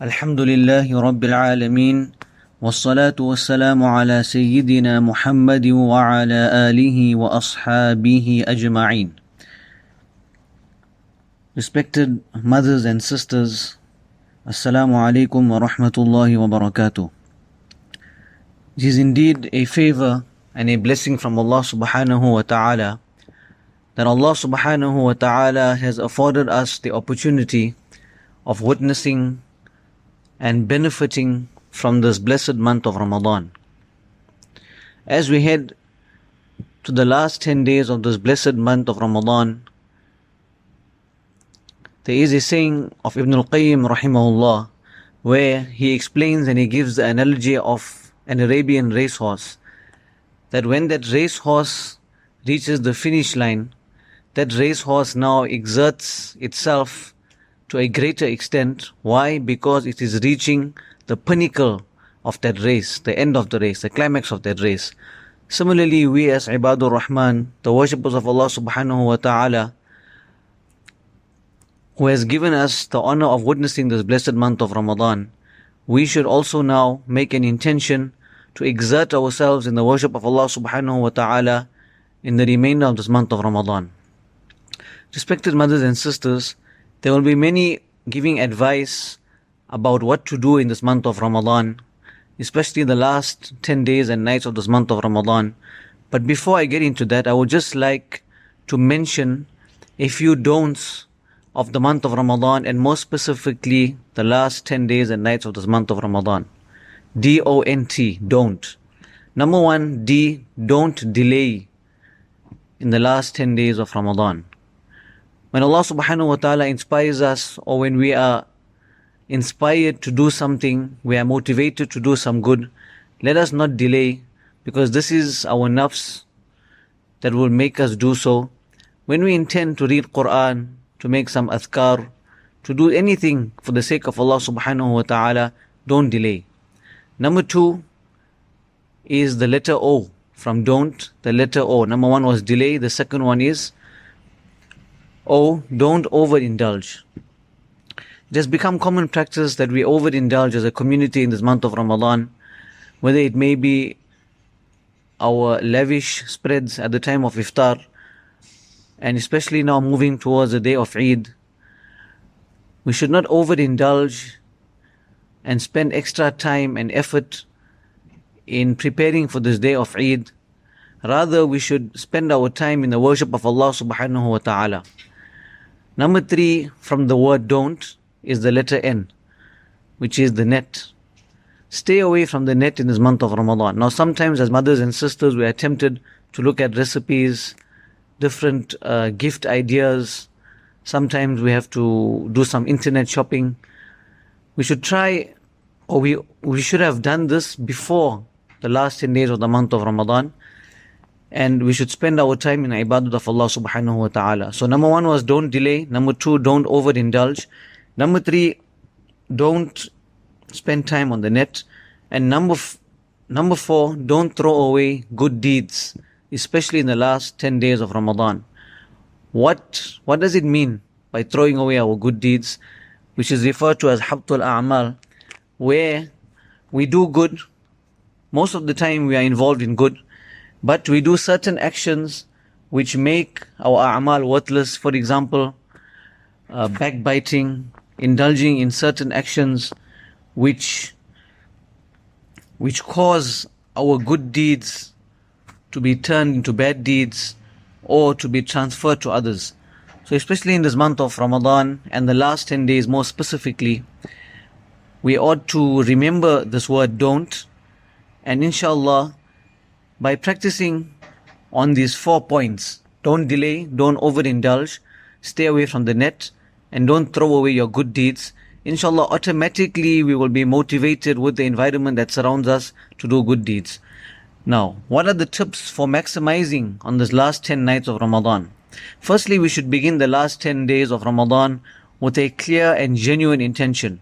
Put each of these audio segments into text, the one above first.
الحمد لله رب العالمين والصلاة والسلام على سيدنا محمد وعلى آله وأصحابه أجمعين. Respected mothers and sisters, Assalamu alaikum wa rahmatullahi wa barakatuh. It is indeed a favor and a blessing from Allah subhanahu wa ta'ala that Allah subhanahu wa ta'ala has afforded us the opportunity of witnessing and benefiting from this blessed month of Ramadan. As we head to the last 10 days of this blessed month of Ramadan, there is a saying of Ibn al-Qayyim rahimahullah where he explains and he gives the analogy of an Arabian racehorse, that when that racehorse reaches the finish line, that racehorse now exerts itself to a greater extent. Why? Because it is reaching the pinnacle of that race, the end of the race, the climax of that race. Similarly, we as Ibadur Rahman, the worshippers of Allah subhanahu wa ta'ala, who has given us the honor of witnessing this blessed month of Ramadan, we should also now make an intention to exert ourselves in the worship of Allah subhanahu wa ta'ala in the remainder of this month of Ramadan. Respected mothers and sisters, there will be many giving advice about what to do in this month of Ramadan, especially the last 10 days and nights of this month of Ramadan. But before I get into that, I would just like to mention a few don'ts of the month of Ramadan, and more specifically the last 10 days and nights of this month of Ramadan. D-O-N-T, don't. Number one, D, don't delay in the last 10 days of Ramadan. When Allah subhanahu wa ta'ala inspires us, or when we are inspired to do something, we are motivated to do some good, let us not delay, because this is our nafs that will make us do so. When we intend to read Qur'an, to make some adhkar, to do anything for the sake of Allah subhanahu wa ta'ala, don't delay. Number two is the letter O. From don't, the letter O. Number one was delay, the second one is O, don't overindulge. It has become common practice that we overindulge as a community in this month of Ramadan, whether it may be our lavish spreads at the time of iftar, and especially now moving towards the day of Eid. We should not overindulge and spend extra time and effort in preparing for this day of Eid. Rather, we should spend our time in the worship of Allah subhanahu wa ta'ala. Number three, from the word don't, is the letter N, which is the net. Stay away from the net in this month of Ramadan. Now, sometimes as mothers and sisters, we are tempted to look at recipes, different gift ideas. Sometimes we have to do some internet shopping. We should try, or we should have done this before the last 10 days of the month of Ramadan. And we should spend our time in ibadah of Allah subhanahu wa ta'ala. So number one was don't delay. Number two, don't overindulge. Number three, don't spend time on the net. And number four, don't throw away good deeds, especially in the last 10 days of Ramadan. What does it mean by throwing away our good deeds, which is referred to as habtul a'mal, where we do good, most of the time we are involved in good, but we do certain actions which make our a'mal worthless. For example, backbiting, indulging in certain actions which cause our good deeds to be turned into bad deeds or to be transferred to others. So especially in this month of Ramadan and the last 10 days more specifically, we ought to remember this word don't, and inshallah, by practicing on these 4 points, don't delay, don't overindulge, stay away from the net, and don't throw away your good deeds, inshallah, automatically we will be motivated with the environment that surrounds us to do good deeds. Now, what are the tips for maximizing on this last 10 nights of Ramadan? Firstly, we should begin the last 10 days of Ramadan with a clear and genuine intention.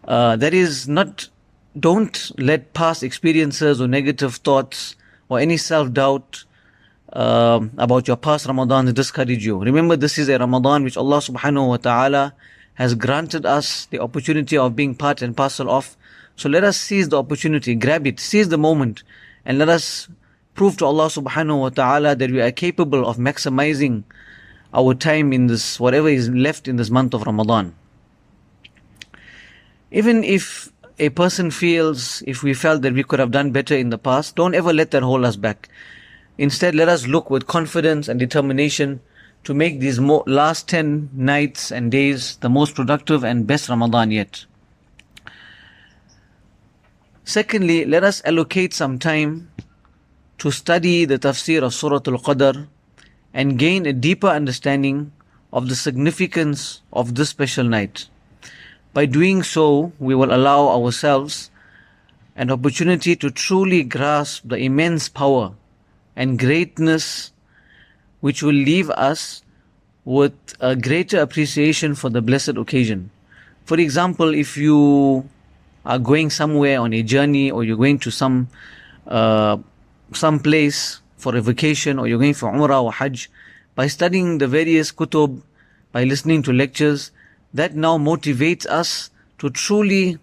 That is not Don't let past experiences or negative thoughts or any self-doubt about your past Ramadans discourage you. Remember, this is a Ramadan which Allah subhanahu wa ta'ala has granted us the opportunity of being part and parcel of. So let us seize the opportunity, grab it, seize the moment, and let us prove to Allah subhanahu wa ta'ala that we are capable of maximizing our time in this, whatever is left in this month of Ramadan. Even if a person feels, if we felt that we could have done better in the past, don't ever let that hold us back. Instead, let us look with confidence and determination to make these last 10 nights and days the most productive and best Ramadan yet. Secondly, let us allocate some time to study the tafsir of Surah Al-Qadr and gain a deeper understanding of the significance of this special night. By doing so, we will allow ourselves an opportunity to truly grasp the immense power and greatness which will leave us with a greater appreciation for the blessed occasion. For example, if you are going somewhere on a journey, or you're going to some place for a vacation, or you're going for Umrah or Hajj, by studying the various kutub, by listening to lectures, that now motivates us to truly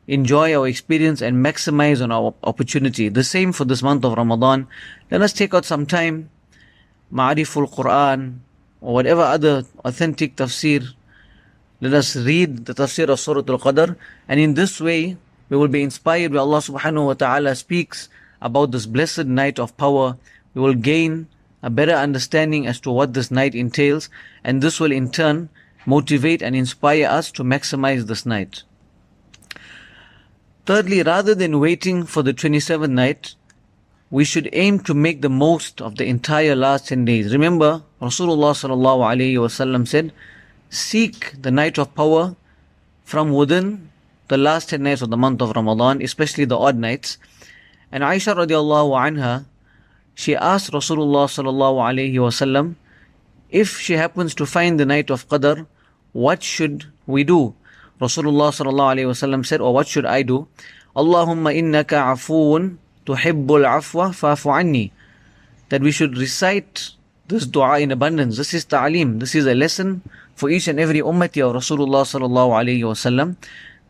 enjoy our experience and maximize on our opportunity. The same for this month of Ramadan. Let us take out some time, Ma'ariful Qur'an, or whatever other authentic tafsir. Let us read the tafsir of Surah Al-Qadr, and in this way, we will be inspired by Allah subhanahu wa ta'ala speaks about this blessed night of power. We will gain a better understanding as to what this night entails, and this will in turn motivate and inspire us to maximize this night. Thirdly, rather than waiting for the 27th night, we should aim to make the most of the entire last 10 days. Remember, Rasulullah sallallahu alayhi wasallam said, seek the night of power from within the last 10 nights of the month of Ramadan, especially the odd nights. And Aisha radiallahu anha, she asked Rasulullah sallallahu alayhi wasallam, if she happens to find the night of Qadr, what should we do? Rasulullah sallallahu alayhi wasallam said, or what should I do? Allahumma innaka afoon tuhibbul afwa fa'fu anni. That we should recite this dua in abundance. This is ta'aleem. This is a lesson for each and every ummati of Rasulullah sallallahu alayhi wasallam,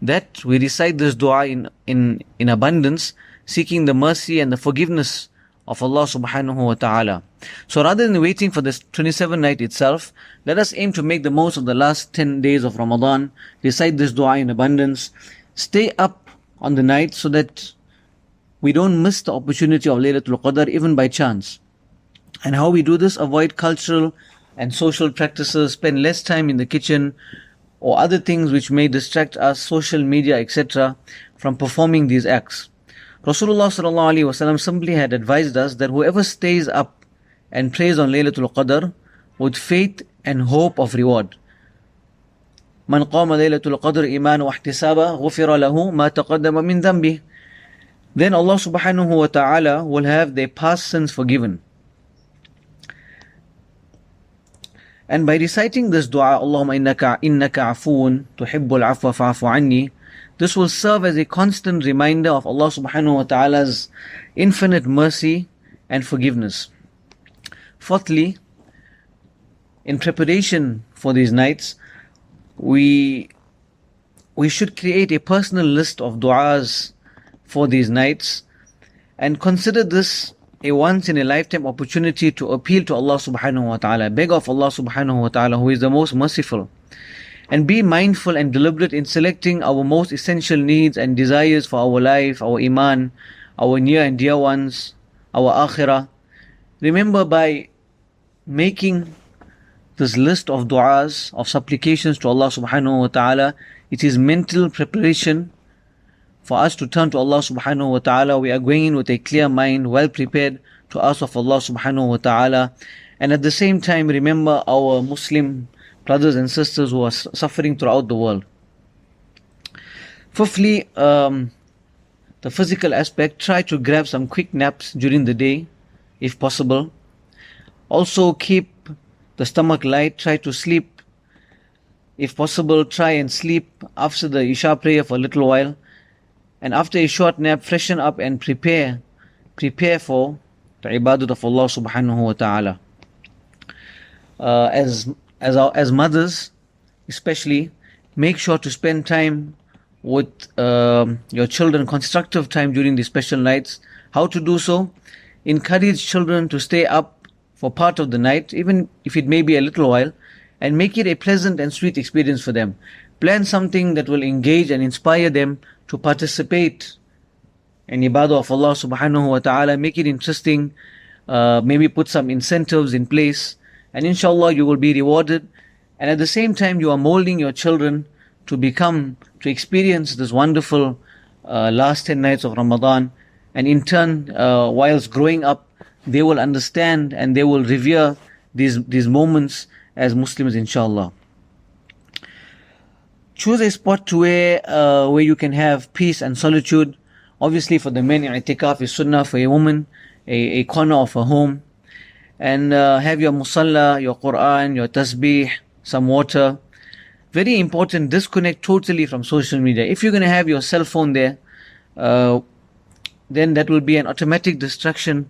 that we recite this dua in abundance, seeking the mercy and the forgiveness of Allah subhanahu wa ta'ala. So rather than waiting for this 27th night itself, let us aim to make the most of the last 10 days of Ramadan, recite this dua in abundance, stay up on the night so that we don't miss the opportunity of Laylatul Qadr even by chance. And how we do this? Avoid cultural and social practices, spend less time in the kitchen or other things which may distract us, social media, etc., from performing these acts. Rasulullah sallallahu alaihi wasallam simply had advised us that whoever stays up and prays on Laylatul Qadr with faith and hope of reward. Man qama Laylatul Qadr iman wa ihtisaba ghufira lahu ma taqaddama min dhanbih. Then Allah subhanahu wa ta'ala will have their past sins forgiven. And by reciting this dua, Allahumma innaka afoon tuhibbul afwa fa'fu anni, this will serve as a constant reminder of Allah subhanahu wa ta'ala's infinite mercy and forgiveness. Fourthly, in preparation for these nights, we should create a personal list of du'as for these nights and consider this a once in a lifetime opportunity to appeal to Allah subhanahu wa ta'ala, beg of Allah subhanahu wa ta'ala, who is the most merciful, and be mindful and deliberate in selecting our most essential needs and desires for our life, our iman, our near and dear ones, our akhirah. Remember, by making this list of du'as, of supplications to Allah subhanahu wa ta'ala, it is mental preparation for us to turn to Allah subhanahu wa ta'ala. We are going in with a clear mind, well prepared to ask of Allah subhanahu wa ta'ala. And at the same time, remember our Muslim brothers and sisters who are suffering throughout the world. Fifthly, the physical aspect, try to grab some quick naps during the day, if possible. Also keep the stomach light, try to sleep. If possible, try and sleep after the Isha prayer for a little while. And after a short nap, freshen up and prepare for the ibadah of Allah subhanahu wa ta'ala. As mothers, especially, Make sure to spend time with your children, constructive time during these special nights. How to do so? Encourage children to stay up for part of the night, even if it may be a little while, and make it a pleasant and sweet experience for them. Plan something that will engage and inspire them to participate in ibadah of Allah subhanahu wa ta'ala. Make it interesting, maybe put some incentives in place, and inshallah you will be rewarded. And at the same time, you are molding your children to experience this wonderful last 10 nights of Ramadan. And in turn, whilst growing up, they will understand and they will revere these moments as Muslims, inshallah. Choose a spot to where you can have peace and solitude. Obviously, for the men, i'tikaf is sunnah. For a woman, a corner of a home. And have your musalla, your Qur'an, your tasbih, some water. Very important, disconnect totally from social media. If you're going to have your cell phone there, then that will be an automatic distraction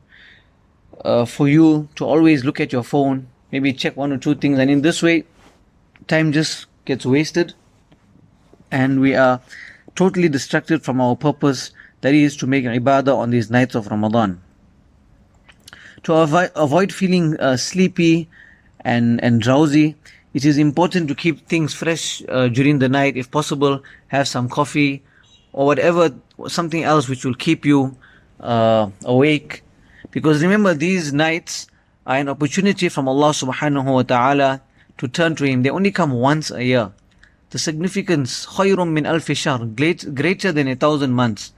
for you to always look at your phone, maybe check one or two things, and in this way, time just gets wasted, and we are totally distracted from our purpose, that is to make ibadah on these nights of Ramadan. To avoid feeling sleepy and drowsy, it is important to keep things fresh during the night. If possible, have some coffee or whatever, something else which will keep you awake. Because remember, these nights are an opportunity from Allah subhanahu wa ta'ala to turn to Him. They only come once a year. The significance, خَيْرٌ مِّنْ أَلْفِ شَهْرٍ, greater than 1,000 months.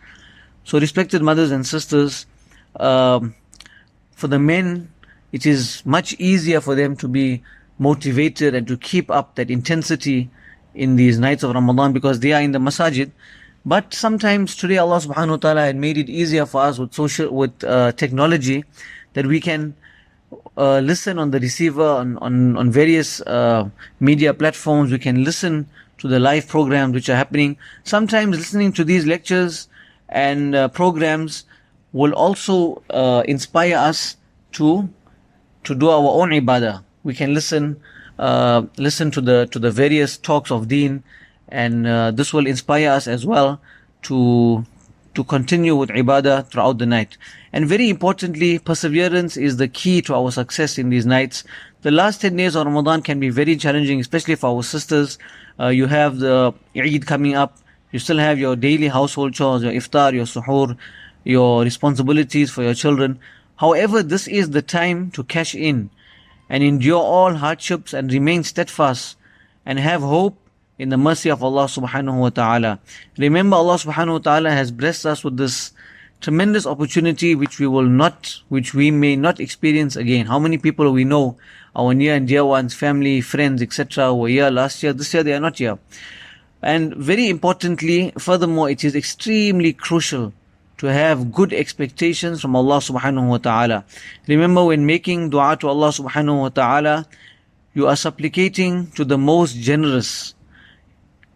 So respected mothers and sisters, for the men, it is much easier for them to be motivated and to keep up that intensity in these nights of Ramadan because they are in the masajid. But sometimes today Allah subhanahu wa ta'ala had made it easier for us with technology, that we can listen on the receiver on various media platforms. We can listen to the live programs which are happening. Sometimes listening to these lectures and programs will also inspire us to do our own ibadah. We can listen to the various talks of Deen, and this will inspire us as well to continue with ibadah throughout the night. And very importantly, perseverance is the key to our success in these nights. The last 10 days of Ramadan can be very challenging, especially for our sisters. You have the Eid coming up. You still have your daily household chores, your iftar, your suhoor, your responsibilities for your children. However, this is the time to cash in and endure all hardships and remain steadfast and have hope in the mercy of Allah subhanahu wa ta'ala. Remember, Allah subhanahu wa ta'ala has blessed us with this tremendous opportunity which we may not experience again. How many people we know, our near and dear ones, family, friends, etc., were here last year, this year they are not here. And very importantly, furthermore, it is extremely crucial to have good expectations from Allah subhanahu wa ta'ala. Remember, when making dua to Allah subhanahu wa ta'ala, you are supplicating to the most generous.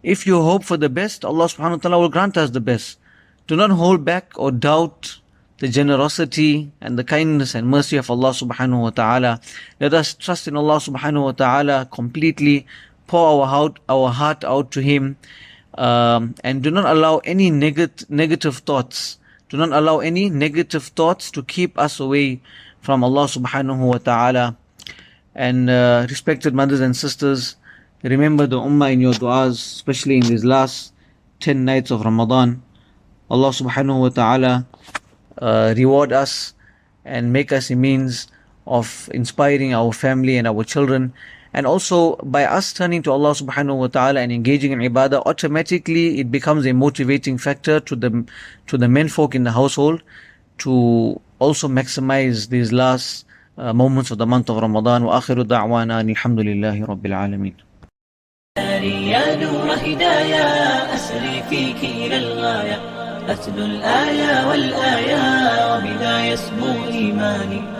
If you hope for the best, Allah subhanahu wa ta'ala will grant us the best. Do not hold back or doubt the generosity and the kindness and mercy of Allah subhanahu wa ta'ala. Let us trust in Allah subhanahu wa ta'ala completely, pour our heart out to Him, and do not allow any negative thoughts. Do not allow any negative thoughts to keep us away from Allah subhanahu wa ta'ala. And respected mothers and sisters, remember the ummah in your du'as, especially in these last 10 nights of Ramadan. Allah subhanahu wa ta'ala reward us and make us a means of inspiring our family and our children. And also, by us turning to Allah subhanahu wa ta'ala and engaging in ibadah, automatically it becomes a motivating factor to the menfolk in the household to also maximize these last moments of the month of Ramadan. Wa akhiru da'wana alhamdulillahi rabbil alameen. يا نور هدايا أسري فيك إلى الغاية أتلو الآية والآية وبذا يسمو إيماني